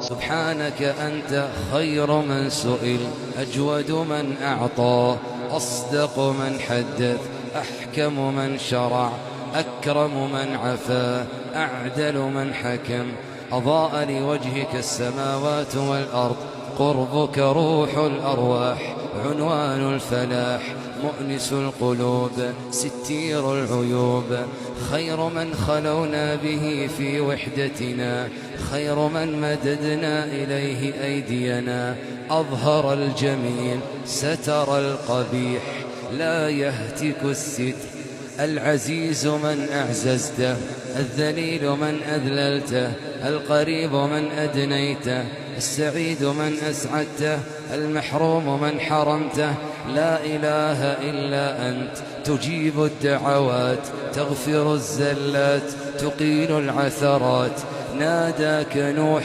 سبحانك أنت خير من سئل، أجود من أعطى، أصدق من حدث، أحكم من شرع، أكرم من عفا، أعدل من حكم. أضاء لوجهك السماوات والأرض، قربك روح الأرواح، عنوان الفلاح، مؤنس القلوب، ستير العيوب. خير من خلونا به في وحدتنا، خير من مددنا إليه أيدينا. أظهر الجميل ستر القبيح، لا يهتك الستر. العزيز من أعززته، الذليل من أذللته، القريب من أدنيته، السعيد من أسعدته، المحروم من حرمته. لا إله إلا أنت، تجيب الدعوات، تغفر الزلات، تقيل العثرات. ناداك نوح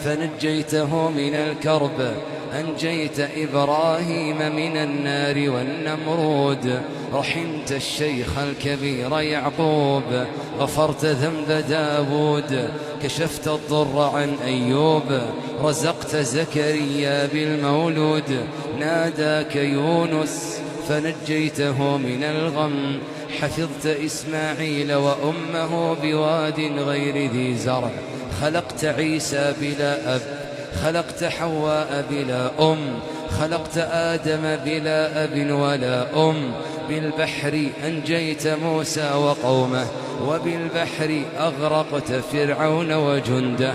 فنجيته من الكرب، أنجيت إبراهيم من النار والنمرود. رحمت الشيخ الكبير يعقوب، غفرت ذنب داود، كشفت الضر عن أيوب، رزقت زكريا بالمولود. ناداك يونس فنجيته من الغم، حفظت إسماعيل وأمه بواد غير ذي زرع. خلقت عيسى بلا أب، خلقت حواء بلا أم، خلقت آدم بلا أب ولا أم. بالبحر أنجيت موسى وقومه، وبالبحر أغرقت فرعون وجنده.